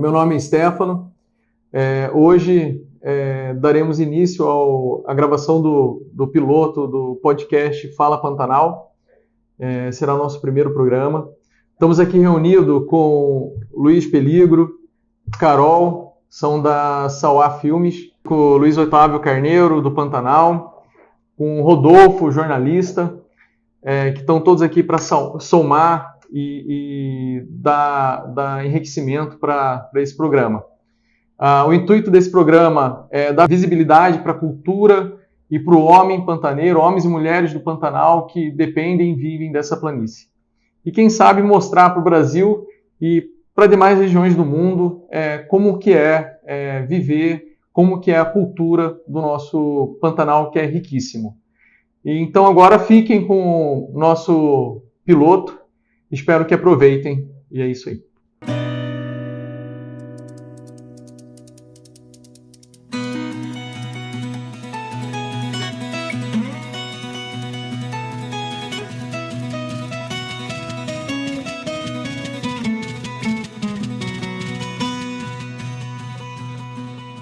Meu nome é Stefano. Hoje daremos início à gravação do piloto do podcast Fala Pantanal. Será o nosso primeiro programa. Estamos aqui reunidos com Luiz Peligro, Carol, são da Sauá Filmes, com o Luiz Otávio Carneiro, do Pantanal, com o Rodolfo, jornalista, que estão todos aqui para somar e dar enriquecimento para esse programa. O intuito desse programa é dar visibilidade para a cultura e para o homem pantaneiro, homens e mulheres do Pantanal que dependem e vivem dessa planície. E quem sabe mostrar para o Brasil e para demais regiões do mundo como que é viver, como que é a cultura do nosso Pantanal, que é riquíssimo. E então agora fiquem com o nosso piloto, espero que aproveitem, e é isso aí.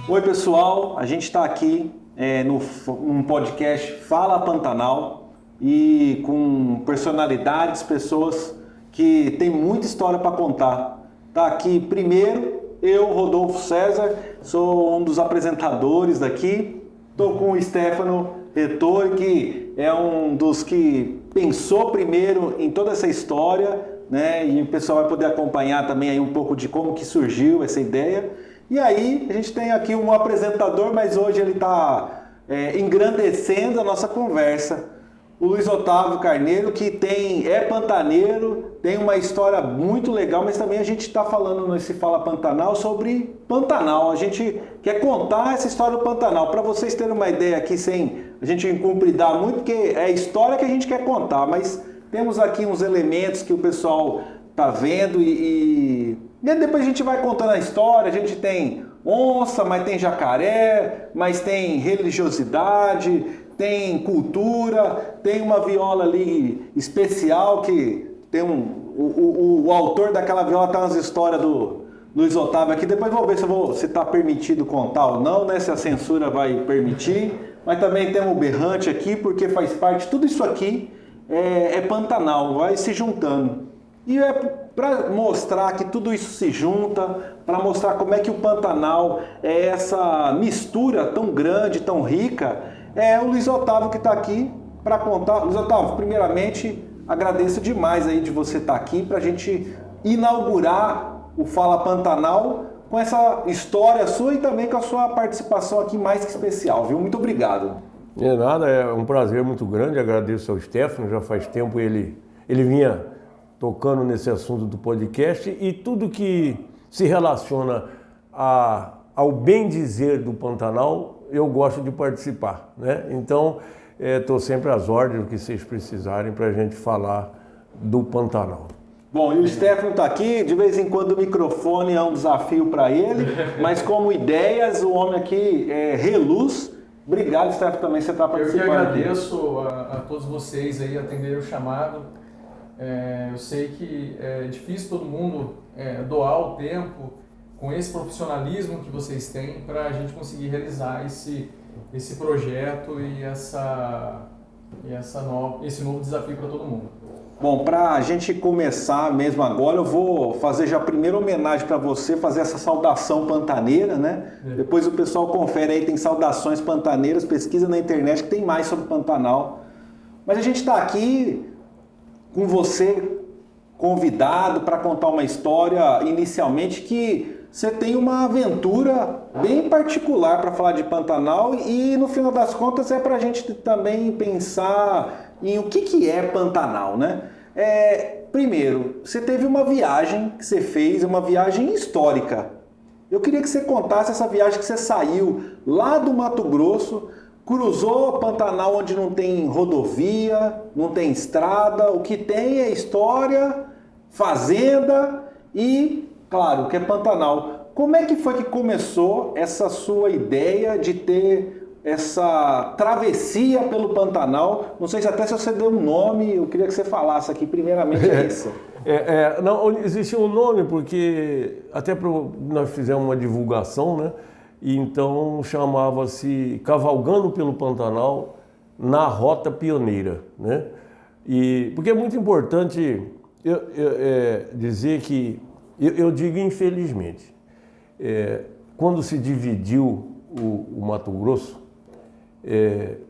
Oi pessoal, a gente está aqui num podcast Fala Pantanal e com personalidades, pessoas que têm muita história para contar. Tá aqui primeiro eu, Rodolfo César, sou um dos apresentadores daqui. Estou com o Stefano Retor, que é um dos que pensou primeiro em toda essa história, né? E o pessoal vai poder acompanhar também aí um pouco de como que surgiu essa ideia. E aí, a gente tem aqui um apresentador, mas hoje ele está engrandecendo a nossa conversa. O Luiz Otávio Carneiro, que é pantaneiro, tem uma história muito legal, mas também a gente está falando nesse Fala Pantanal sobre Pantanal. A gente quer contar essa história do Pantanal. Para vocês terem uma ideia aqui, sem a gente incumpridar muito, porque é a história que a gente quer contar, mas temos aqui uns elementos que o pessoal está vendo e depois a gente vai contando a história. A gente tem onça, mas tem jacaré, mas tem religiosidade, tem cultura, tem uma viola ali especial que tem o autor daquela viola tem umas histórias do Luiz Otávio aqui. Depois vou ver se está permitido contar ou não, né? Se a censura vai permitir. Mas também tem um berrante aqui, porque faz parte, tudo isso aqui é Pantanal, vai se juntando. E é para mostrar que tudo isso se junta, para mostrar como é que o Pantanal é essa mistura tão grande, tão rica. É o Luiz Otávio que está aqui para contar. Luiz Otávio, primeiramente, agradeço demais aí de você estar aqui para a gente inaugurar o Fala Pantanal com essa história sua e também com a sua participação aqui mais que especial, viu? Muito obrigado. De nada, é um prazer muito grande, agradeço ao Stefano, já faz tempo ele vinha tocando nesse assunto do podcast e tudo que se relaciona ao bem dizer do Pantanal, eu gosto de participar, né? Então, estou sempre às ordens, o que vocês precisarem para a gente falar do Pantanal. Bom, e o Stefano está aqui, de vez em quando o microfone é um desafio para ele, mas como ideias, o homem aqui reluz. Obrigado, Stefano, também você está participando. Eu que agradeço a todos vocês aí atenderem o chamado. Eu sei que é difícil todo mundo doar o tempo com esse profissionalismo que vocês têm para a gente conseguir realizar esse projeto e esse novo desafio para todo mundo. Bom, para a gente começar mesmo agora, eu vou fazer já a primeira homenagem para você, fazer essa saudação pantaneira, né? Depois o pessoal confere aí, tem saudações pantaneiras, pesquisa na internet que tem mais sobre Pantanal. Mas a gente está aqui com você convidado para contar uma história inicialmente que você tem uma aventura bem particular para falar de Pantanal e no final das contas é para a gente também pensar em o que é Pantanal, né? Primeiro, você teve uma viagem que você fez, uma viagem histórica. Eu queria que você contasse essa viagem que você saiu lá do Mato Grosso, cruzou Pantanal onde não tem rodovia, não tem estrada, o que tem é história, fazenda e, claro, o que é Pantanal. Como é que foi que começou essa sua ideia de ter essa travessia pelo Pantanal. Não sei se até se você deu um nome, eu queria que você falasse aqui primeiramente isso. Não, existia um nome porque até nós fizemos uma divulgação, né? E então chamava-se Cavalgando pelo Pantanal na Rota Pioneira, né? Porque é muito importante dizer que, eu digo infelizmente, quando se dividiu o Mato Grosso,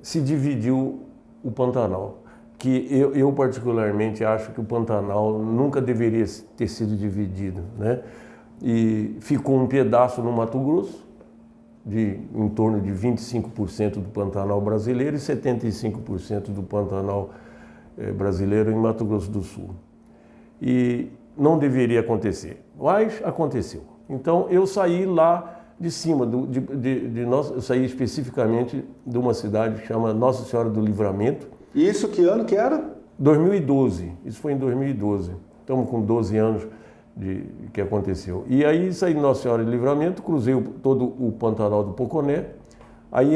se dividiu o Pantanal, que eu particularmente acho que o Pantanal nunca deveria ter sido dividido, né? E ficou um pedaço no Mato Grosso, em torno de 25% do Pantanal brasileiro e 75% do Pantanal brasileiro em Mato Grosso do Sul. E não deveria acontecer, mas aconteceu. Então eu saí lá de cima, eu saí especificamente de uma cidade que chama Nossa Senhora do Livramento. Isso que ano que era? 2012, isso foi em 2012. Estamos com 12 anos que aconteceu. E aí saí de Nossa Senhora do Livramento, cruzei todo o Pantanal do Poconé, aí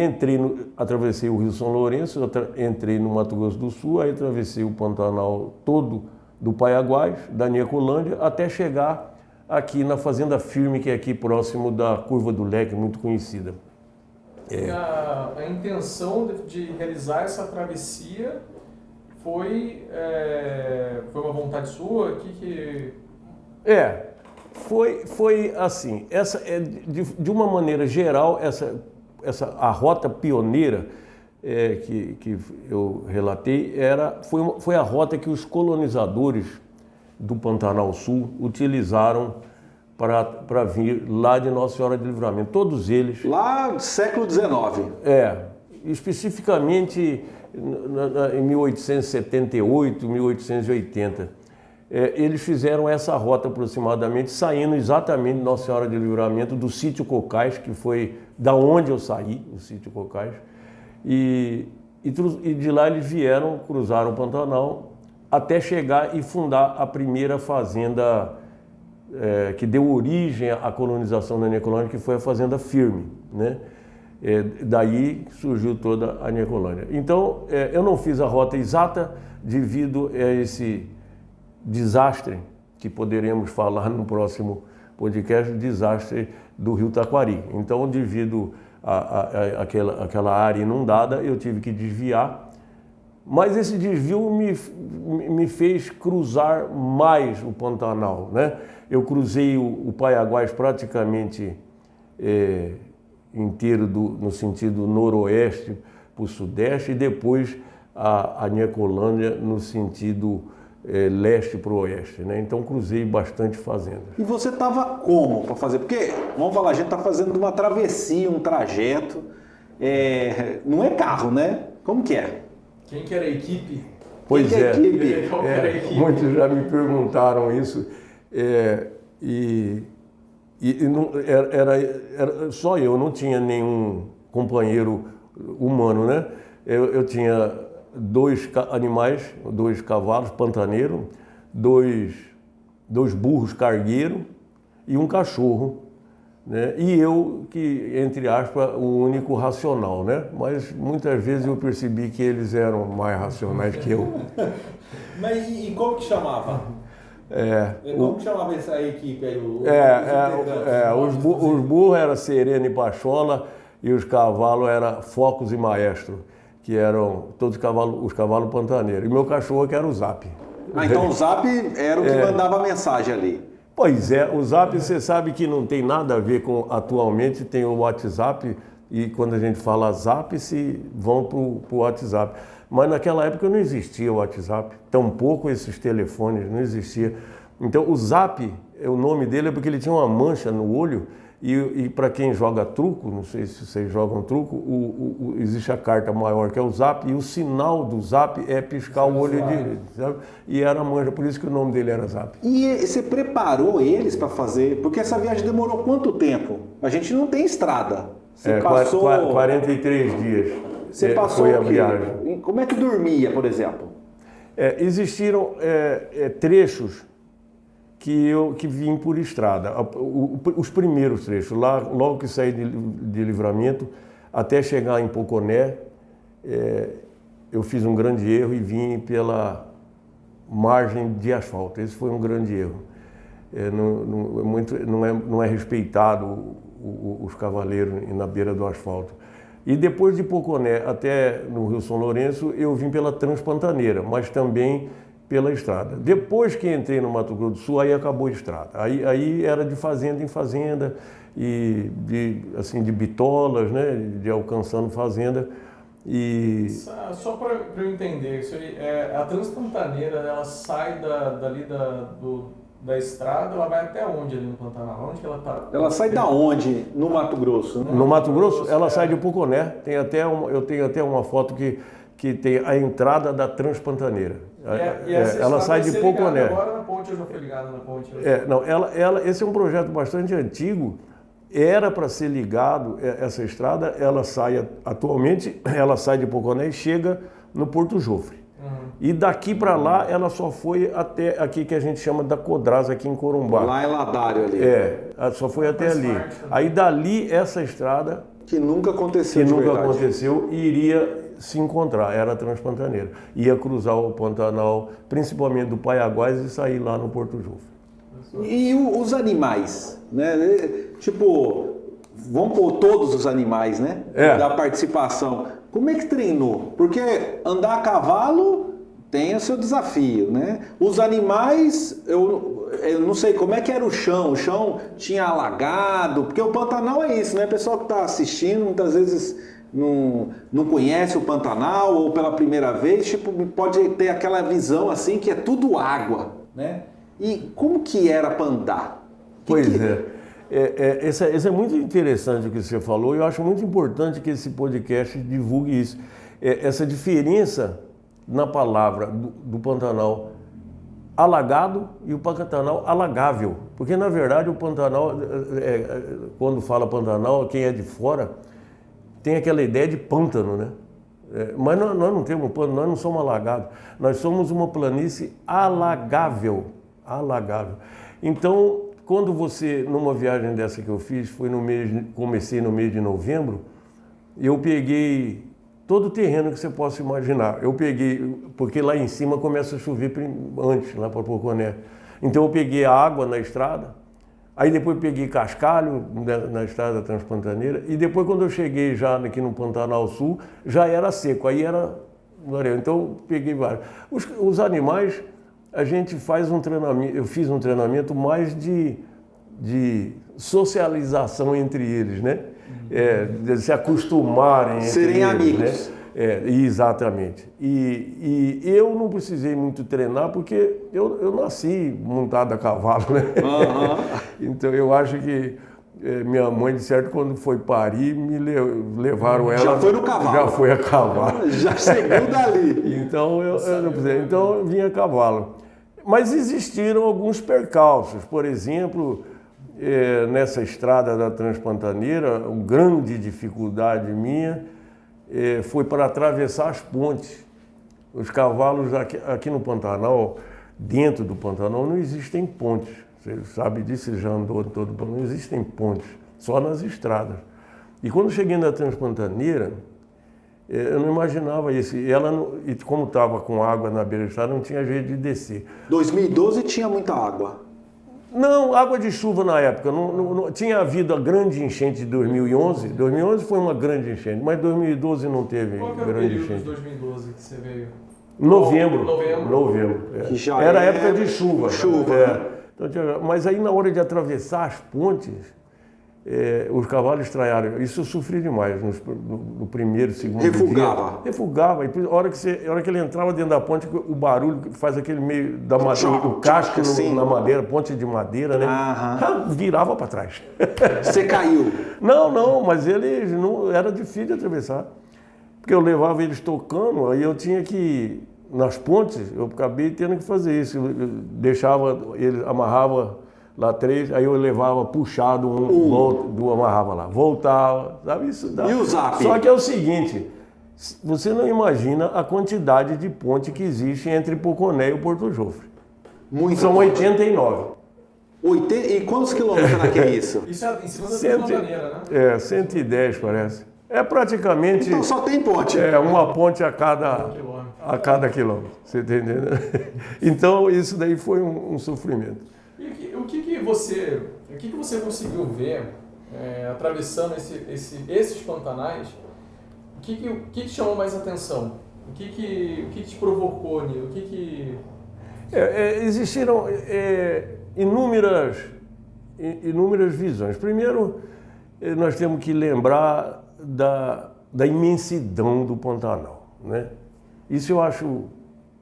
atravessei o Rio São Lourenço, entrei no Mato Grosso do Sul, aí atravessei o Pantanal todo do Paiaguás, da Niecolândia, até chegar aqui na Fazenda Firme, que é aqui próximo da Curva do Leque, muito conhecida. A intenção de realizar essa travessia foi uma vontade sua? Foi assim. De uma maneira geral, a rota pioneira que eu relatei foi a rota que os colonizadores do Pantanal Sul utilizaram para vir lá de Nossa Senhora de Livramento. Todos eles. Lá do século XIX. Especificamente em 1878, 1880. Eles fizeram essa rota aproximadamente, saindo exatamente de Nossa Senhora de Livramento, do sítio Cocais, que foi da onde eu saí, o sítio Cocais. E de lá eles cruzaram o Pantanal, até chegar e fundar a primeira fazenda que deu origem à colonização da Niecolândia, que foi a Fazenda Firme, né? Daí surgiu toda a Niecolândia. Então, eu não fiz a rota exata devido a esse desastre, que poderemos falar no próximo podcast, o desastre do Rio Taquari. Então, devido àquela área inundada, eu tive que desviar. Mas esse desvio me fez cruzar mais o Pantanal, né? Eu cruzei o Paiaguás praticamente inteiro no sentido noroeste para o sudeste e depois a Niecolândia no sentido leste para o oeste, né? Então cruzei bastante fazendas. E você estava como para fazer? Porque, vamos falar, a gente está fazendo uma travessia, um trajeto, não é carro, né? Como que é? Quem que era a equipe? Pois Quem que é a equipe? Qual que era a equipe? Muitos já me perguntaram isso. Não, era só eu, não tinha nenhum companheiro humano, né? Eu tinha 2 animais, 2 cavalos pantaneiros, 2 burros cargueiros e um cachorro, né? E eu, que, entre aspas, o único racional, né? Mas muitas vezes eu percebi que eles eram mais racionais que eu. Mas e como que chamava? Como que chamava essa equipe aí? Os burros eram Serena e Pachola e os cavalos eram Focos e Maestro, que eram todos os cavalos pantaneiros. E meu cachorro que era o Zap. Então o Zap era o que mandava a mensagem ali. Pois é, o Zap você sabe que não tem nada a ver com atualmente, tem o WhatsApp e quando a gente fala Zap se vão para o WhatsApp. Mas naquela época não existia o WhatsApp, tampouco esses telefones, não existia. Então o Zap, o nome dele é porque ele tinha uma mancha no olho e para quem joga truco, não sei se vocês jogam truco, existe a carta maior que é o Zap e o sinal do Zap é piscar o olho direito, sabe? E era a mancha, por isso que o nome dele era Zap. E você preparou eles para fazer? Porque essa viagem demorou quanto tempo? A gente não tem estrada. Você passou 43 dias. Você passou foi a viagem. Como é que dormia, por exemplo? Existiram trechos que vim por estrada. Os primeiros trechos, logo que saí de Livramento, até chegar em Poconé, eu fiz um grande erro e vim pela margem de asfalto. Esse foi um grande erro. Não é respeitado os cavaleiros na beira do asfalto. E depois de Poconé até no Rio São Lourenço, eu vim pela Transpantaneira, mas também pela estrada. Depois que entrei no Mato Grosso do Sul, aí acabou a estrada. Aí era de fazenda em fazenda, e de bitolas, né, de alcançando fazenda. E... Só para eu entender, isso aí, a Transpantaneira, ela sai da estrada, ela vai até onde ali no Pantanal? Onde que ela está? Ela sai da onde no Mato Grosso? Né? No Mato Grosso, ela sai de Poconé. Eu tenho até uma foto que tem a entrada da Transpantaneira. Ela sai de Poconé. Agora na ponte, eu já fui ligado na ponte. Esse é um projeto bastante antigo. Era para ser ligado, essa estrada, atualmente, ela sai de Poconé e chega no Porto Jofre. E daqui para lá, ela só foi até aqui que a gente chama da Codrasa, aqui em Corumbá. Lá é Ladário ali. Só foi até ali. Aí dali, essa estrada... Que nunca aconteceu, iria se encontrar, era a Transpantaneira. Ia cruzar o Pantanal, principalmente do Paiaguás, e sair lá no Porto Jofre. E os animais, né? Tipo, vamos pôr todos os animais, né? Da participação. Como é que treinou? Porque andar a cavalo tem o seu desafio, né? Os animais, eu não sei como é que era o chão tinha alagado, porque o Pantanal é isso, né? O pessoal que está assistindo muitas vezes não conhece o Pantanal ou pela primeira vez, tipo, pode ter aquela visão assim que é tudo água, né? E como que era para andar? Isso é muito interessante o que você falou, e eu acho muito importante que esse podcast divulgue isso. Essa diferença na palavra do Pantanal alagado e o Pantanal alagável. Porque, na verdade, o Pantanal, quando fala Pantanal, quem é de fora tem aquela ideia de pântano, né? Mas nós não temos pântano, nós não somos alagados. Nós somos uma planície alagável. Então, quando você, numa viagem dessa que eu fiz, comecei no mês de novembro, eu peguei todo o terreno que você possa imaginar. Eu peguei, porque lá em cima começa a chover antes, lá para Poconé. Então eu peguei a água na estrada, aí depois peguei cascalho na estrada Transpantaneira, e depois quando eu cheguei já aqui no Pantanal Sul, já era seco, aí era areia. Então eu peguei vários. Os animais, a gente faz um treinamento, eu fiz um treinamento mais de socialização entre eles, né? De se acostumarem. Serem amigos. Né? Exatamente. E eu não precisei muito treinar porque eu nasci montado a cavalo, né? Então eu acho que minha mãe, de certo, quando foi parir, me levaram ela... Já foi no cavalo. Já foi a cavalo. Já seguiu dali. Então eu vinha a cavalo. Mas existiram alguns percalços. Por exemplo, nessa estrada da Transpantaneira, uma grande dificuldade minha foi para atravessar as pontes. Os cavalos aqui no Pantanal, dentro do Pantanal, não existem pontes. Você sabe disso, você já andou em todo o Pantanal, não existem pontes, só nas estradas. E quando cheguei na Transpantaneira, eu não imaginava isso. E como estava com água na beira da estrada, não tinha jeito de descer. 2012 tinha muita água? Não, água de chuva na época. Não tinha havido a grande enchente de 2011. 2011 foi uma grande enchente, mas 2012 não teve grande enchente. Qual que era o período de 2012 que você veio? Novembro. Que já era época de chuva. Chuva. Então, mas aí na hora de atravessar as pontes, os cavalos estranharam. Isso eu sofri demais no primeiro, segundo dia. Refugava. E a hora que ele entrava dentro da ponte, o barulho que faz aquele meio da madeira, o casco na madeira, ponte de madeira, né? Virava para trás. Você caiu? Não, mas eles não era difícil de atravessar. Porque eu levava eles tocando, aí eu tinha que nas pontes, eu acabei tendo que fazer isso. Eu deixava, ele amarrava lá 3, aí eu levava puxado amarrava lá, voltava, sabe isso? E o zap? Só que é o seguinte, você não imagina a quantidade de ponte que existe entre Poconé e o Porto Jofre. São 89. E quantos quilômetros será que é isso? Isso é em cima da Transpantaneira, né? 110 parece. É praticamente... Então só tem ponte. É, uma ponte a cada quilômetro, você entendeu? Então isso daí foi um sofrimento. E o que você conseguiu ver atravessando esses Pantanais? O que te chamou mais atenção? O que te provocou, Nilo? Existiram inúmeras visões. Primeiro, nós temos que lembrar da imensidão do Pantanal, né? Isso eu acho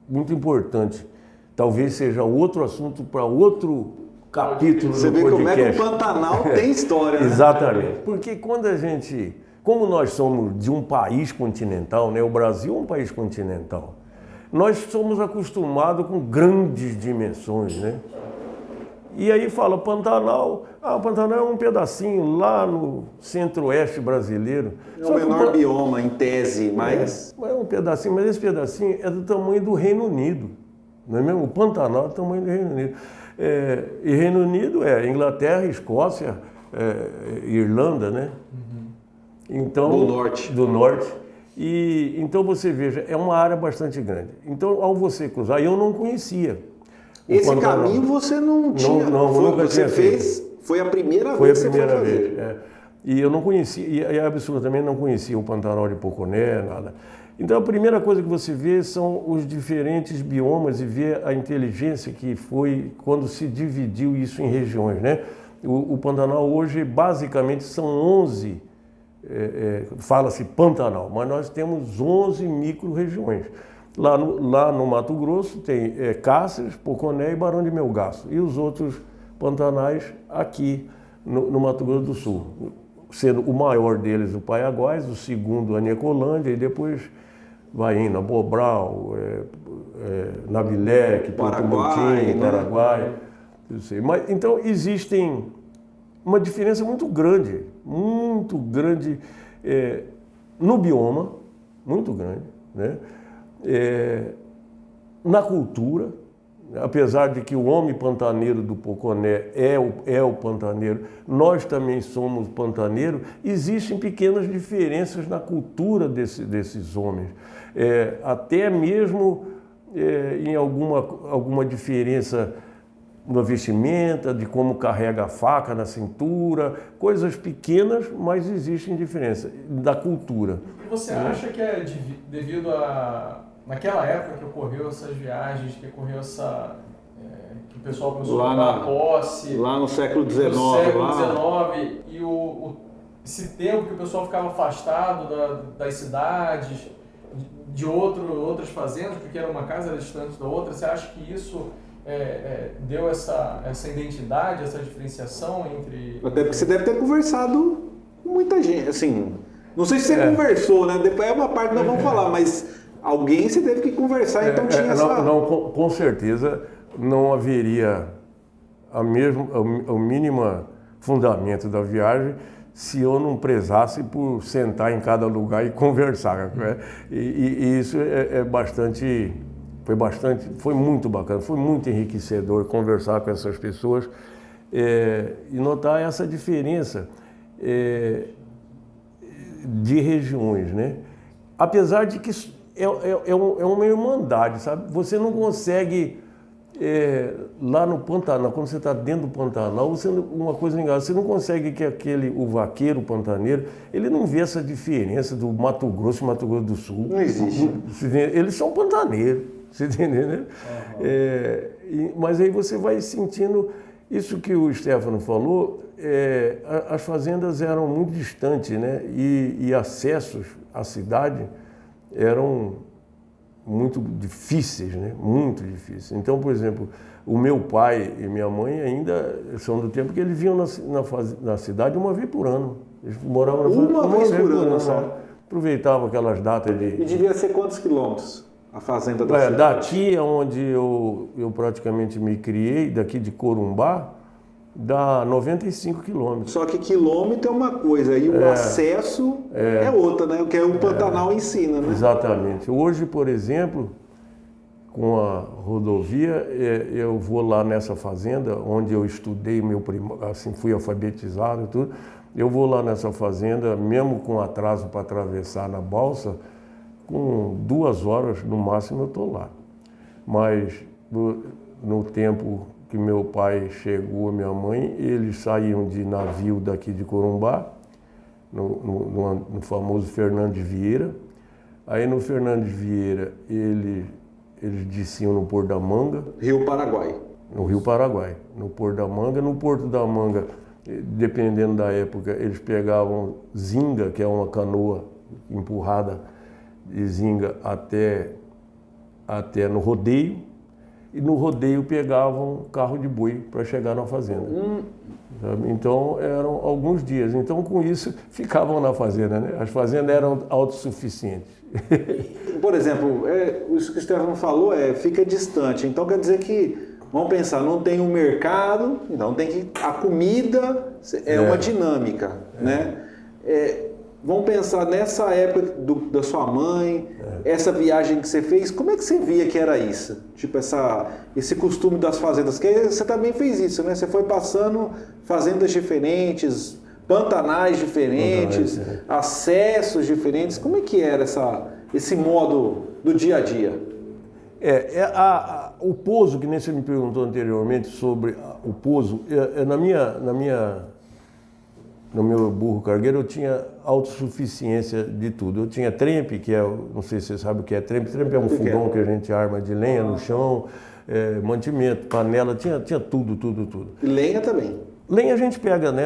muito importante. Talvez seja outro assunto para outro capítulo do podcast. Você vê como é que o Pantanal tem história, né? Exatamente. Porque como nós somos de um país continental, né? O Brasil é um país continental, nós somos acostumados com grandes dimensões, né? E aí fala Pantanal, o Pantanal é um pedacinho lá no centro-oeste brasileiro. É o menor bioma, em tese, mas... É um pedacinho, mas esse pedacinho é do tamanho do Reino Unido, não é mesmo? O Pantanal é do tamanho do Reino Unido. E Reino Unido é Inglaterra, Escócia, Irlanda, né? Então, do norte. E então você veja, é uma área bastante grande. Então, ao você cruzar, eu não conhecia. Esse caminho você não tinha. Nunca você tinha fez. feito. Foi a primeira vez que você foi fazer. Vez. E eu não conhecia, e absolutamente não conhecia o Pantanal de Poconé, nada. Então a primeira coisa que você vê são os diferentes biomas e vê a inteligência que foi quando se dividiu isso em regiões, né? O Pantanal hoje basicamente são 11, fala-se Pantanal, mas nós temos 11 micro-regiões. Lá no Mato Grosso tem Cáceres, Poconé e Barão de Melgaço. E os outros pantanais aqui no Mato Grosso do Sul. Sendo o maior deles o Paiaguás, o segundo a Necolândia e depois vai indo a Bobral, Nabilec, Paraguai, Paraguai. Mas, então existem uma diferença muito grande no bioma, muito grande, né? Na cultura, apesar de que o homem pantaneiro do Poconé é o pantaneiro, nós também somos pantaneiros, existem pequenas diferenças na cultura desses homens, até mesmo em alguma diferença na vestimenta, de como carrega a faca na cintura, coisas pequenas, mas existem diferença da cultura. E você acha que é devido naquela época que ocorreu essas viagens, que ocorreu que o pessoal começou a tomar posse... Lá no século XIX. No século XIX, e esse tempo que o pessoal ficava afastado das cidades, de outras fazendas, porque era uma casa distante da outra, você acha que isso deu essa identidade, essa diferenciação entre... Até porque você deve ter conversado com muita gente, assim... Não sei se você conversou, né? Depois uma parte nós vamos falar, mas... Alguém você teve que conversar, então tinha essa... Com certeza não haveria o mínimo fundamento da viagem se eu não prezasse por sentar em cada lugar e conversar. Né? E isso foi muito bacana, foi muito enriquecedor conversar com essas pessoas e notar essa diferença de regiões, né? Apesar de que é uma irmandade, sabe? Você não consegue, lá no Pantanal, quando você está dentro do Pantanal, uma coisa engraçada, você não consegue que o vaqueiro pantaneiro, ele não vê essa diferença do Mato Grosso e Mato Grosso do Sul. Não existe. Eles são pantaneiros, você entendeu, né? Uhum. Mas aí você vai sentindo, isso que o Stefano falou, as fazendas eram muito distantes, né? E acessos à cidade eram muito difíceis, né? Muito difíceis. Então, por exemplo, o meu pai e minha mãe ainda são do tempo que eles vinham na cidade uma vez por ano. Eles moravam uma vez por ano só. Né? Aproveitavam aquelas datas de... E devia ser quantos quilômetros a fazenda da cidade? Daqui onde eu praticamente me criei, daqui de Corumbá, dá 95 quilômetros. Só que quilômetro é uma coisa e o acesso é outra, né? O que o Pantanal ensina, né? Exatamente. Hoje, por exemplo, com a rodovia, eu vou lá nessa fazenda onde eu estudei, assim, fui alfabetizado e tudo, Eu vou lá nessa fazenda, mesmo com atraso para atravessar na balsa, com 2 horas no máximo eu estou lá. Mas no tempo que meu pai chegou, minha mãe, eles saíam de navio daqui de Corumbá, no famoso Fernandes Vieira. Aí no Fernandes Vieira eles desciam no Porto da Manga. Rio Paraguai. No Rio Paraguai, no Porto da Manga. No Porto da Manga, dependendo da época, eles pegavam zinga, que é uma canoa empurrada de zinga até no rodeio, e no rodeio pegavam carro de boi para chegar na fazenda. Então eram alguns dias. Então com isso ficavam na fazenda, né? As fazendas eram autossuficientes. Por exemplo, isso que o Stefano falou fica distante. Então quer dizer que, vamos pensar, não tem um mercado, então a comida é uma dinâmica, né? Vamos pensar nessa época da sua mãe, essa viagem que você fez, como é que você via que era isso? Tipo, esse costume das fazendas, que você também fez isso, né? Você foi passando fazendas diferentes, pantanais diferentes, acessos diferentes. Como é que era esse modo do dia a dia? O pouso, que nem você me perguntou anteriormente sobre o pouso, no meu burro cargueiro eu tinha autossuficiência de tudo. Eu tinha trempe, que não sei se você sabe o que é trempe. Trempe é um fogão que a gente arma de lenha no chão, mantimento, panela, tinha tudo. E lenha também? Lenha a gente pega, né,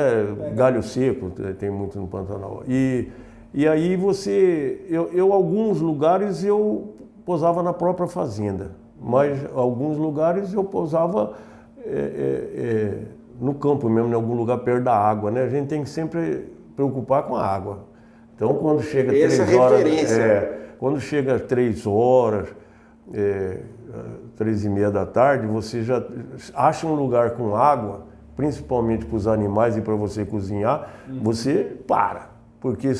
galho seco, tem muito no Pantanal. E aí alguns lugares eu posava na própria fazenda, mas alguns lugares eu posava no campo mesmo, em algum lugar perto da água, né? A gente tem que sempre preocupar com a água. Então, quando chega 3 horas, quando chega 3 horas, 3h30 da tarde, você já acha um lugar com água, principalmente para os animais e para você cozinhar, você para. Porque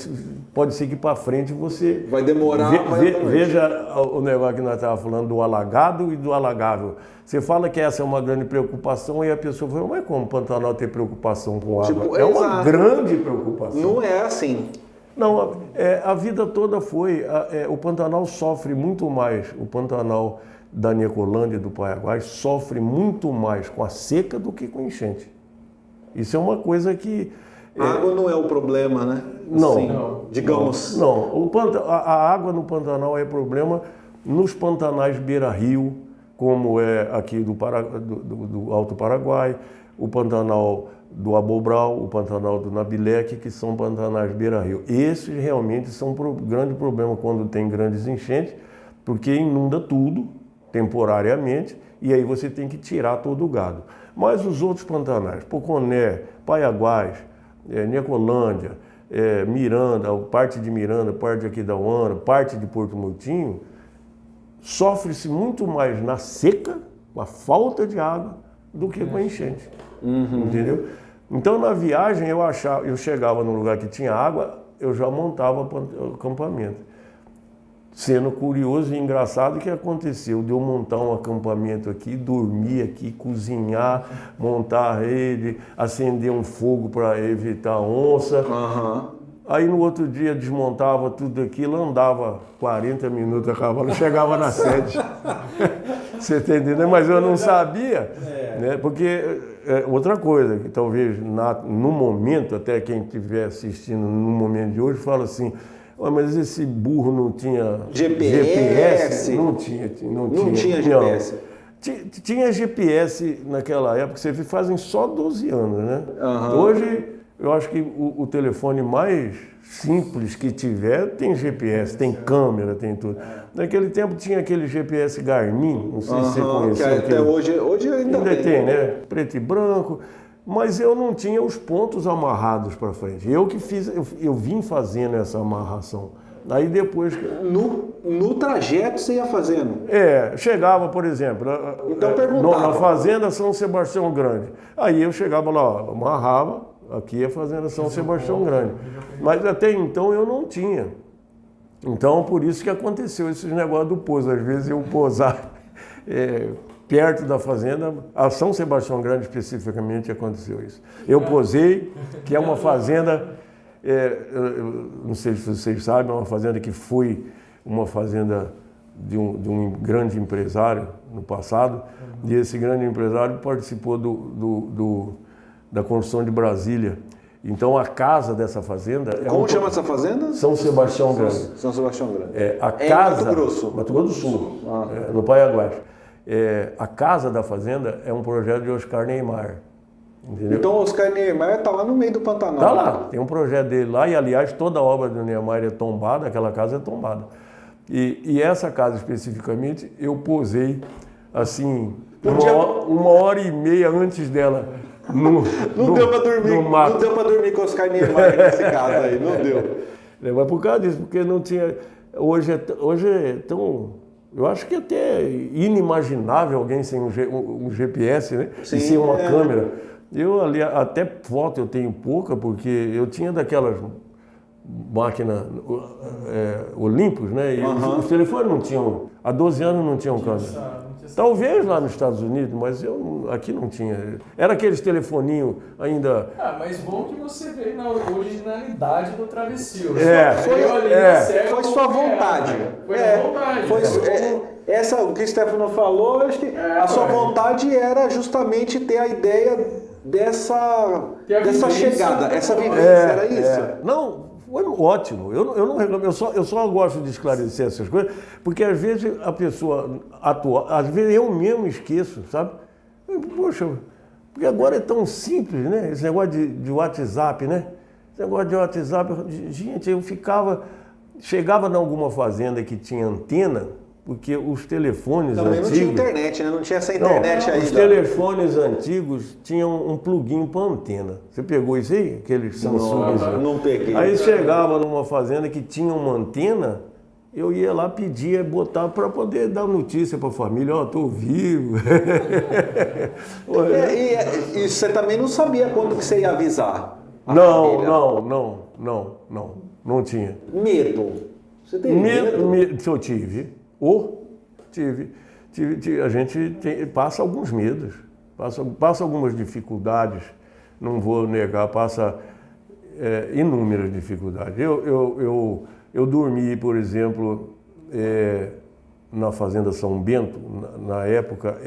pode ser que para frente você... Vai demorar. Veja o negócio que nós estávamos falando do alagado e do alagável. Você fala que essa é uma grande preocupação e a pessoa fala, mas como o Pantanal tem preocupação com água? É uma grande preocupação. Não é assim. Não, a vida toda foi. O Pantanal sofre muito mais, o Pantanal da Niecolândia e do Paraguai sofre muito mais com a seca do que com enchente. Isso é uma coisa que... A água não é o problema, né? Não. Assim, digamos. Não. A água no Pantanal é problema nos pantanais beira-rio, como é aqui do Alto Paraguai, o Pantanal do Abobral, o Pantanal do Nabileque, que são pantanais beira-rio. Esses realmente são um grande problema quando tem grandes enchentes, porque inunda tudo temporariamente e aí você tem que tirar todo o gado. Mas os outros pantanais, Poconé, Paiaguás, Niecolândia, Miranda, parte de Miranda, parte de Aquidauana, parte de Porto Murtinho, sofre-se muito mais na seca, com a falta de água, do que com a enchente. Entendeu? Então, na viagem, eu chegava num lugar que tinha água, eu já montava o acampamento. Sendo curioso e engraçado o que aconteceu, de eu montar um acampamento aqui, dormir aqui, cozinhar, montar a rede, acender um fogo para evitar onça. Aí no outro dia desmontava tudo aquilo, andava 40 minutos a cavalo, chegava na sede. Você está entendendo? Mas eu não sabia, né? Porque outra coisa, que talvez no momento, até quem estiver assistindo no momento de hoje, fala assim, mas esse burro não tinha GPS? Não tinha GPS. Tinha GPS naquela época, você fazem só 12 anos, né? Hoje, eu acho que o telefone mais simples que tiver tem GPS, tem câmera, tem tudo. Naquele tempo tinha aquele GPS Garmin, não sei se você conheceu. Até hoje ainda tem, né? Preto e branco. Mas eu não tinha os pontos amarrados para frente. Eu que fiz, eu vim fazendo essa amarração. Aí depois... No trajeto você ia fazendo? Chegava, por exemplo, então, perguntava. na Fazenda São Sebastião Grande. Aí eu chegava lá, amarrava, aqui é a Fazenda São Sebastião Grande. Mas até então eu não tinha. Então, por isso que aconteceu esses negócios do pouso. Às vezes eu pousar perto da fazenda, a São Sebastião Grande especificamente aconteceu isso. Eu posei, que é uma fazenda, não sei se vocês sabem, é uma fazenda que foi uma fazenda de um grande empresário no passado, e esse grande empresário participou da construção de Brasília. Então a casa dessa fazenda... Como chama essa fazenda? São Sebastião Grande. São Sebastião Grande. Em Mato Grosso. Mato Grosso do Sul, no Paiaguás. A casa da fazenda é um projeto de Oscar Niemeyer. Entendeu? Então o Oscar Niemeyer está lá no meio do Pantanal. Está lá, tem um projeto dele lá, e aliás toda a obra do Niemeyer é tombada, aquela casa é tombada. E essa casa especificamente eu posei assim, uma hora e meia antes dela. Não deu para dormir. Não deu para dormir com o Oscar Niemeyer nesse caso aí, não deu. Mas por causa disso, porque não tinha. Hoje é tão. Eu acho que até inimaginável alguém sem um GPS, né? Sim, e sem uma câmera. Eu ali, até foto eu tenho pouca, porque eu tinha daquelas máquinas Olympus, né? E os telefones não tinham. Há 12 anos não tinham câmera. Talvez lá nos Estados Unidos, mas aqui não tinha. Era aqueles telefoninhos ainda... mas bom que você veio na originalidade do Travessil. Foi sua vontade. Foi a vontade. O que o Stefano falou, acho que a sua vontade era justamente ter a ideia dessa chegada, essa vivência, era isso? Não, foi ótimo. Eu não reclamo, eu só gosto de esclarecer essas coisas, porque às vezes a pessoa atua, às vezes eu mesmo esqueço, sabe? Poxa, porque agora é tão simples, né? Esse negócio de WhatsApp, né? Esse negócio de WhatsApp, gente, chegava em alguma fazenda que tinha antena, porque os telefones também antigos... não tinha internet, né? Não tinha essa internet aí. Os telefones antigos tinham um pluguinho para antena. Você pegou isso aí? Aqueles Samsung? Não peguei. Aí chegava numa fazenda que tinha uma antena, eu ia lá, pedia, botar para poder dar notícia para a família, estou vivo. E você também não sabia quando que você ia avisar? Não tinha. Medo? Você teve medo? Eu tive. A gente passa alguns medos, passa algumas dificuldades, não vou negar, passa inúmeras dificuldades. Eu dormi, por exemplo, na Fazenda São Bento, na época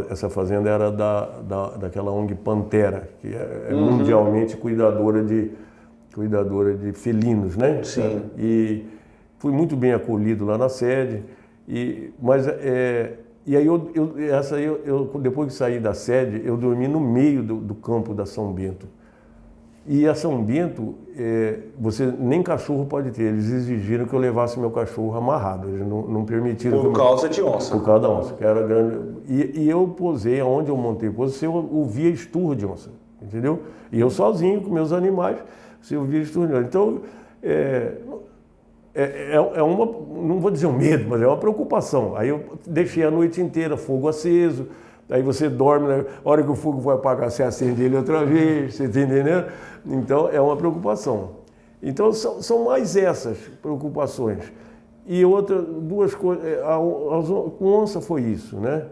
essa fazenda era daquela ONG Pantera, que é mundialmente cuidadora de felinos, né? Sim. E fui muito bem acolhido lá na sede, mas aí depois que saí da sede, eu dormi no meio do campo da São Bento. E a São Bento, você nem cachorro pode ter, eles exigiram que eu levasse meu cachorro amarrado, eles não permitiram. Por causa de onça. Por causa da onça, que era grande. E eu posei, onde eu montei você ouvia esturro de onça, entendeu? E eu sozinho com meus animais, você ouvia esturro de onça. Então, não vou dizer um medo, mas é uma preocupação. Aí eu deixei a noite inteira fogo aceso, aí você dorme, né? A hora que o fogo vai apagar, você acende ele outra vez, você está entendendo? Então é uma preocupação. Então são mais essas preocupações. E duas coisas, com onça foi isso, né?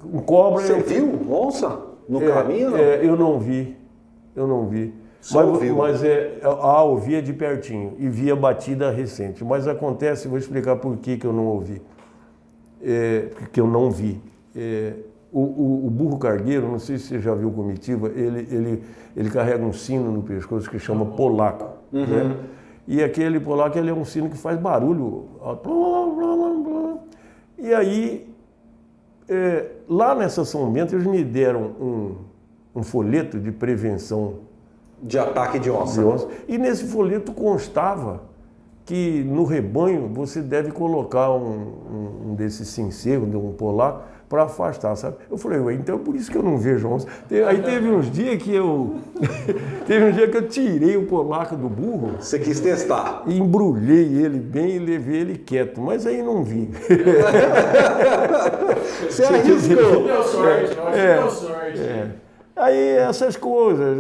Com cobra... Você viu onça no caminho? Eu não vi. Mas ouvia de pertinho e via batida recente. Mas acontece, vou explicar por que eu não ouvi, porque eu não vi. O burro cargueiro, não sei se você já viu comitiva, ele carrega um sino no pescoço que chama polaco. Né? E aquele polaco ele é um sino que faz barulho. E aí, lá nessa São Bento, eles me deram um folheto de prevenção de ataque de onça. E nesse folheto constava que no rebanho você deve colocar um desses cincerros, um polaco, para afastar, sabe? Eu falei, então é por isso que eu não vejo onça. Aí teve uns dias que eu tirei o polaco do burro. Você quis testar. E embrulhei ele bem e levei ele quieto, mas aí não vi. Você arriscou. Deu sorte, eu acho que deu sorte. Aí essas coisas,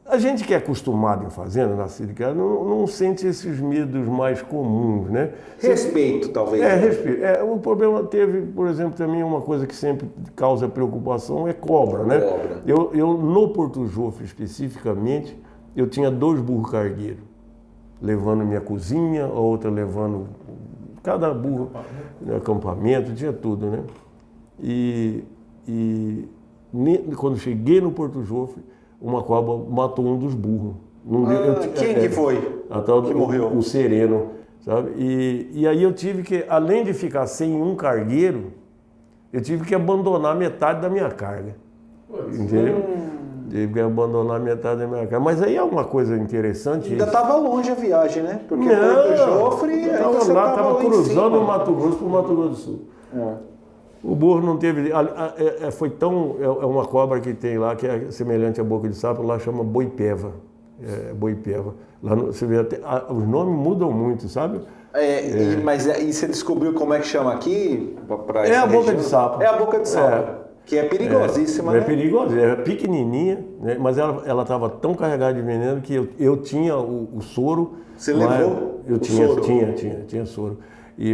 A gente que é acostumado em fazenda, nascido e criado, não sente esses medos mais comuns, né? Respeito, talvez. Respeito. O problema teve, por exemplo, também uma coisa que sempre causa preocupação é cobra, né? Cobra. Eu no Porto Jofre, especificamente, eu tinha 2 burros cargueiros, levando minha cozinha, a outra levando cada burro no acampamento, tinha tudo, né? E quando cheguei no Porto Jofre, uma cobra matou um dos burros. Quem que foi? Que morreu? O Sereno, sabe? E aí eu tive que, além de ficar sem um cargueiro, eu tive que abandonar metade da minha carga. Entendeu? Tive que abandonar metade da minha carga. Mas aí é uma coisa interessante. Ainda estava longe a viagem, né? Porque não, Porto Jofre, estava cruzando o Mato Grosso para o Mato Grosso do Sul. O burro não teve. Foi tão. É uma cobra que tem lá, que é semelhante à boca de sapo, lá chama boipeva. Boipeva. Lá você vê até. Os nomes mudam muito, sabe? Mas e você descobriu como é que chama aqui? A boca de sapo. É a boca de sapo. Que é perigosíssima, né? É perigosa, é pequenininha, né? Mas ela estava tão carregada de veneno que eu tinha o soro. Você levou? Eu tinha soro.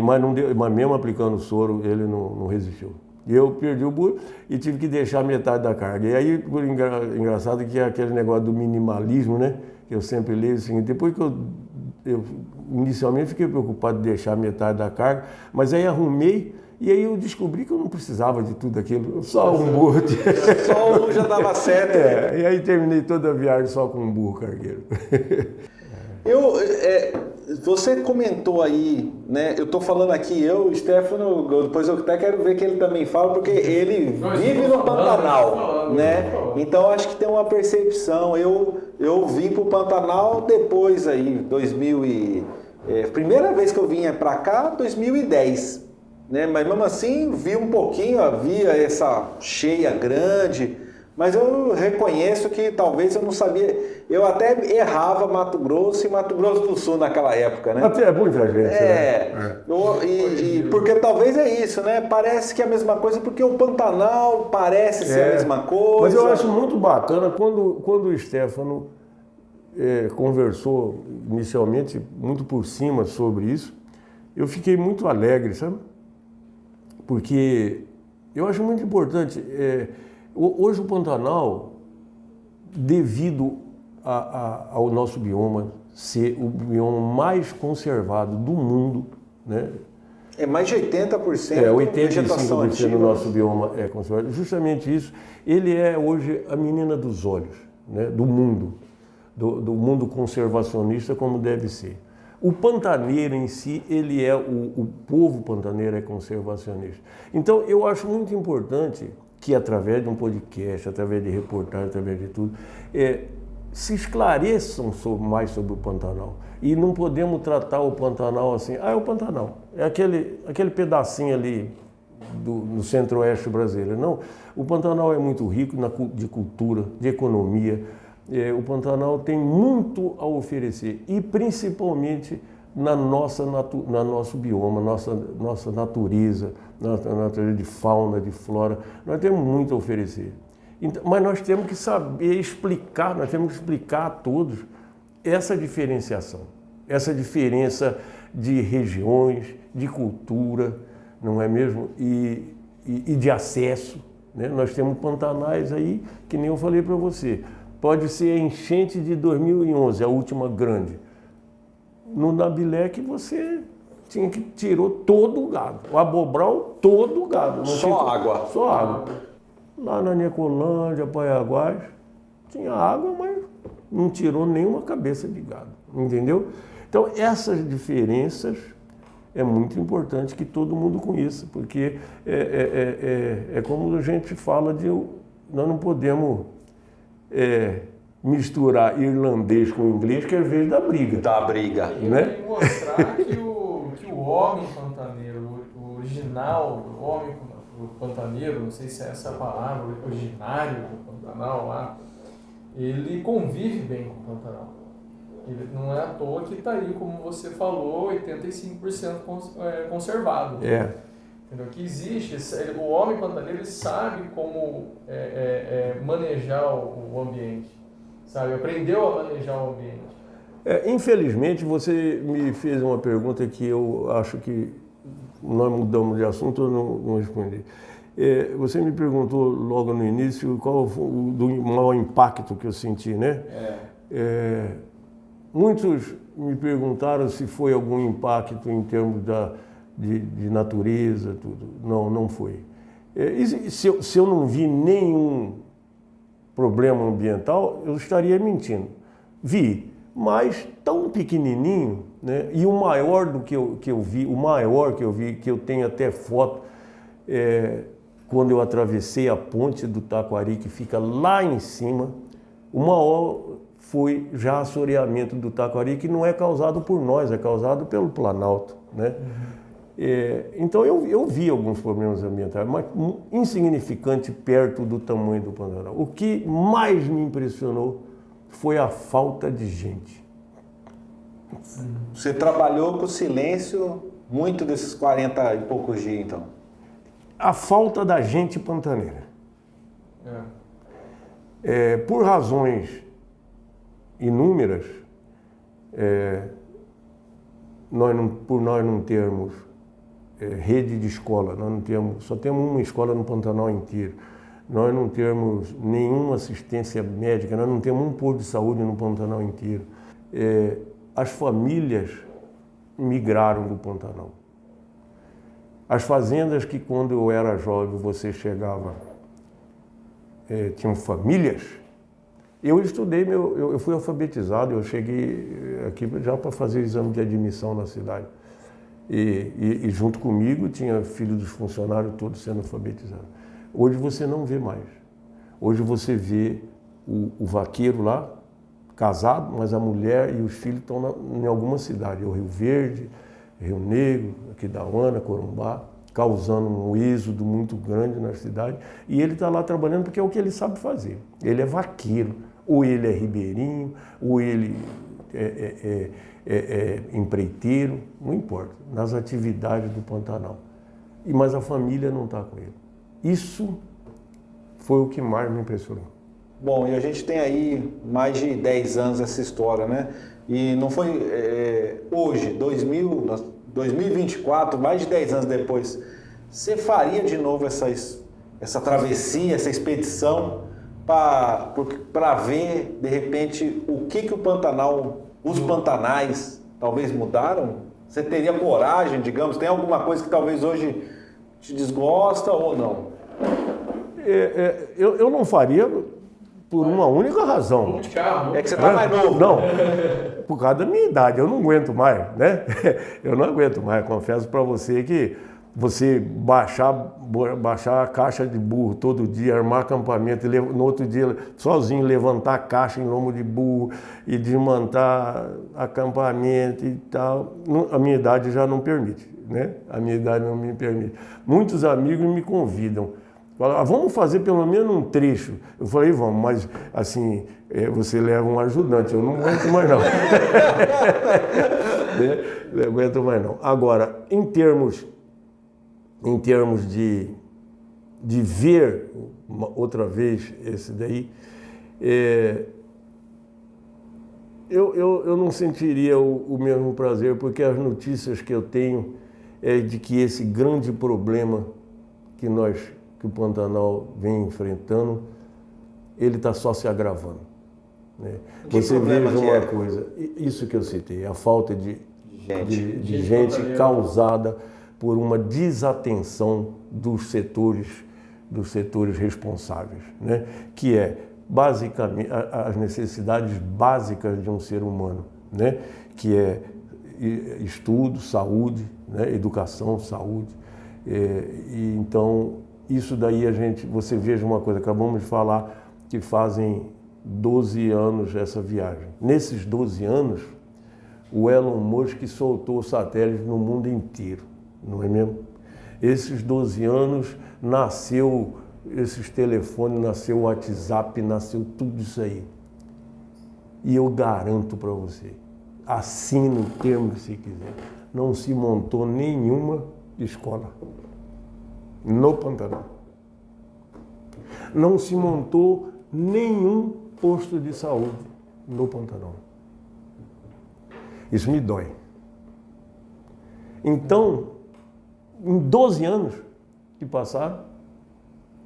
Mas não deu, mas mesmo aplicando o soro, ele não resistiu. E eu perdi o burro e tive que deixar metade da carga. E aí, por engraçado que é aquele negócio do minimalismo, né? Que eu sempre leio o seguinte, depois que eu inicialmente fiquei preocupado de deixar metade da carga, mas aí arrumei e aí eu descobri que eu não precisava de tudo aquilo, só um burro. Só um já dava certo. E aí terminei toda a viagem só com um burro cargueiro. Você comentou aí, né? Eu tô falando aqui, o Stefano, depois eu até quero ver que ele também fala, porque ele vive no Pantanal, né? Então acho que tem uma percepção. Eu vim pro Pantanal depois aí, primeira vez que eu vinha para cá, 2010, né? Mas mesmo assim, vi um pouquinho, havia essa cheia grande. Mas eu reconheço que talvez eu não sabia. Eu até errava Mato Grosso e Mato Grosso do Sul naquela época, né? Até muita gente. Porque talvez é isso, né? Parece que é a mesma coisa, porque o Pantanal parece ser a mesma coisa. Mas eu acho muito bacana quando o Stefano conversou inicialmente, muito por cima sobre isso, eu fiquei muito alegre, sabe? Porque eu acho muito importante. Hoje o Pantanal, devido ao nosso bioma ser o bioma mais conservado do mundo, né? É mais de 80%. 85% do nosso bioma é conservado. Justamente isso, ele é hoje a menina dos olhos, né? Do mundo, do mundo conservacionista como deve ser. O pantaneiro em si, ele é, o povo pantaneiro é conservacionista. Então eu acho muito importante que através de um podcast, através de reportagem, através de tudo, se esclareçam mais sobre o Pantanal. E não podemos tratar o Pantanal assim, é o Pantanal, é aquele pedacinho ali no centro-oeste brasileiro. Não, o Pantanal é muito rico de cultura, de economia. O Pantanal tem muito a oferecer, e principalmente no nosso bioma, nossa natureza, natureza de fauna, de flora, nós temos muito a oferecer. Então, mas nós temos que saber explicar, nós temos que explicar a todos essa diferenciação, essa diferença de regiões, de cultura, não é mesmo? E de acesso, né? Nós temos pantanais aí, que nem eu falei para você, pode ser a enchente de 2011, a última grande. No Nabilec você tirou todo o gado. O Abobral, todo o gado. Só água. Só água. Lá na Nicolândia, Paiaguás, tinha água, mas não tirou nenhuma cabeça de gado. Entendeu? Então, essas diferenças é muito importante que todo mundo conheça, porque é como a gente fala nós não podemos misturar irlandês com inglês, que às vezes dá briga. Dá briga. Né? E mostrar que o homem pantaneiro, o original, o homem pantaneiro, não sei se é essa a palavra, o originário do Pantanal lá, ele convive bem com o Pantanal. Ele não é à toa que está aí, como você falou, 85% conservado. Entendeu? Que existe, o homem pantaneiro ele sabe como manejar o ambiente. sabe? Aprendeu a manejar o ambiente. Infelizmente, você me fez uma pergunta que eu acho que nós mudamos de assunto, eu não respondi. Você me perguntou logo no início qual foi o maior impacto que eu senti, né? Muitos me perguntaram se foi algum impacto em termos de natureza, tudo. Não foi. Se eu não vi nenhum problema ambiental, eu estaria mentindo. Vi, mas tão pequenininho, né? E o maior do que eu vi, que eu tenho até foto, quando eu atravessei a ponte do Taquari, que fica lá em cima, o maior foi já assoreamento do Taquari, que não é causado por nós, é causado pelo Planalto, né? Então eu vi alguns problemas ambientais, mas insignificante perto do tamanho do Pantanal. O que mais me impressionou foi a falta de gente. Você trabalhou com silêncio muito desses 40 e poucos dias, então? A falta da gente pantaneira. Por razões inúmeras, por nós não termos rede de escola, só temos uma escola no Pantanal inteiro, nós não temos nenhuma assistência médica, nós não temos um posto de saúde no Pantanal inteiro. As famílias migraram do Pantanal. As fazendas que quando eu era jovem você chegava, tinham famílias. Eu estudei, eu fui alfabetizado, eu cheguei aqui já para fazer o exame de admissão na cidade. E junto comigo tinha filho dos funcionários todos sendo alfabetizados. Hoje você não vê mais. Hoje você vê o vaqueiro lá, casado, mas a mulher e os filhos estão em alguma cidade, o Rio Verde, Rio Negro, Aquidauana, Corumbá, causando um êxodo muito grande na cidade. E ele está lá trabalhando porque é o que ele sabe fazer. Ele é vaqueiro, ou ele é ribeirinho, ou ele é empreiteiro, não importa, nas atividades do Pantanal. Mas a família não está com ele. Isso foi o que mais me impressionou. Bom, e a gente tem aí mais de 10 anos essa história, né? E não foi hoje, 2024, mais de 10 anos depois, você faria de novo essa travessia, essa expedição para ver, de repente, o que o Pantanal, os pantanais talvez mudaram? Você teria coragem, digamos? Tem alguma coisa que talvez hoje te desgosta ou não? Eu não faria por uma única razão. É que você está mais novo. Não, por causa da minha idade, eu não aguento mais, né? Eu não aguento mais, confesso para você que você baixar a caixa de burro todo dia, armar acampamento, e no outro dia sozinho levantar a caixa em lombo de burro e desmontar acampamento e tal, a minha idade já não permite, né? A minha idade não me permite. Muitos amigos me convidam, falam, vamos fazer pelo menos um trecho. Eu falei, vamos, mas assim, você leva um ajudante, eu não aguento mais não. Não aguento mais não. Agora, em termos de ver outra vez esse daí, eu não sentiria o mesmo prazer, porque as notícias que eu tenho é de que esse grande problema que o Pantanal vem enfrentando, ele está só se agravando, né? Você veja uma coisa, isso que eu citei, a falta de gente causada por uma desatenção dos setores responsáveis, né? Que é basicamente as necessidades básicas de um ser humano, né? Que é estudo, saúde, né? Educação, saúde. E então isso daí você veja uma coisa, acabamos de falar que fazem 12 anos essa viagem. Nesses 12 anos, o Elon Musk soltou satélites no mundo inteiro. Não é mesmo? Esses 12 anos nasceu esses telefones, nasceu o WhatsApp, nasceu tudo isso aí. E eu garanto para você, assine o termo que você quiser, não se montou nenhuma escola no Pantanal. Não se montou nenhum posto de saúde no Pantanal. Isso me dói. Então, em 12 anos que passaram,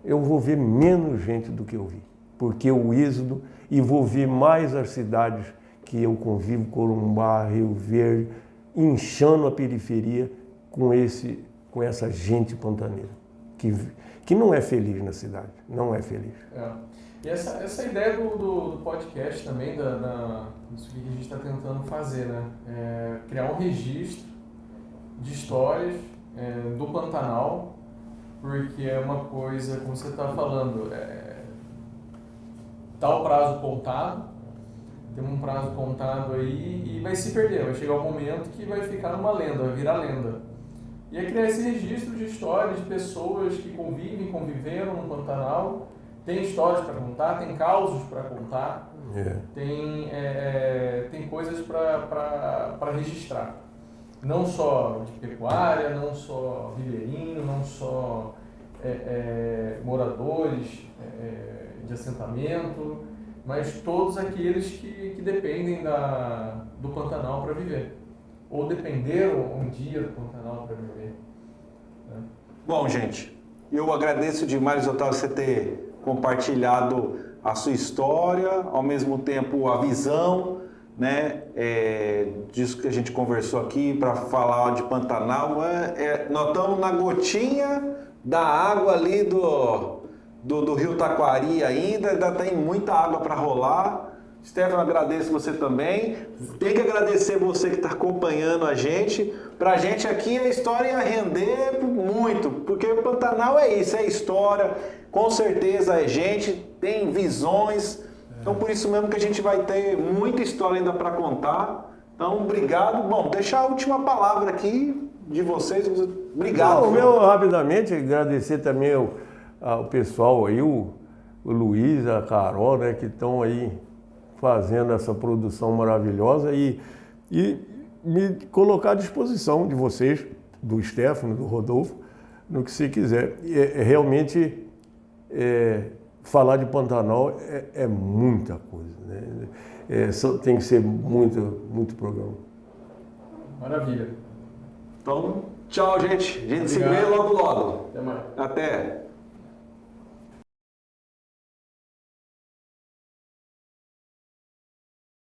eu vou ver menos gente do que eu vi. Porque o êxodo, e vou ver mais as cidades que eu convivo, Corumbá, Rio Verde, inchando a periferia com essa gente pantaneira, que não é feliz na cidade, não é feliz. E essa ideia do podcast também, disso que a gente está tentando fazer, né? Criar um registro de histórias do Pantanal, porque é uma coisa, como você está falando, tá o prazo contado, temos um prazo contado aí e vai se perder, vai chegar um momento que vai ficar numa lenda, vai virar lenda. E é criar esse registro de histórias de pessoas que conviveram no Pantanal, tem histórias para contar, tem causos para contar, tem coisas para registrar. Não só de pecuária, não só ribeirinho, não só moradores de assentamento, mas todos aqueles que dependem do Pantanal para viver. Ou dependeram um dia do Pantanal para viver. Né? Bom, gente, eu agradeço demais, Otávio, você ter compartilhado a sua história, ao mesmo tempo a visão, né, disso que a gente conversou aqui para falar de Pantanal. Nós estamos na gotinha da água ali do Rio Taquari ainda tem muita água para rolar. Stefano, agradeço você também. Tem que agradecer você que está acompanhando a gente. Para a gente aqui a história ia render muito, porque o Pantanal é isso, é história, com certeza é gente, tem visões. Então por isso mesmo que a gente vai ter muita história ainda para contar. Então, obrigado. Bom, deixar a última palavra aqui de vocês. Obrigado. Não, rapidamente, agradecer também ao pessoal aí, o Luiz, a Carol, né, que estão aí fazendo essa produção maravilhosa e me colocar à disposição de vocês, do Stefano, do Rodolfo, no que você quiser. Realmente, falar de Pantanal é muita coisa, né? Tem que ser muito programa. Maravilha. Então, tchau, gente. A gente se vê logo. Até mais. Até.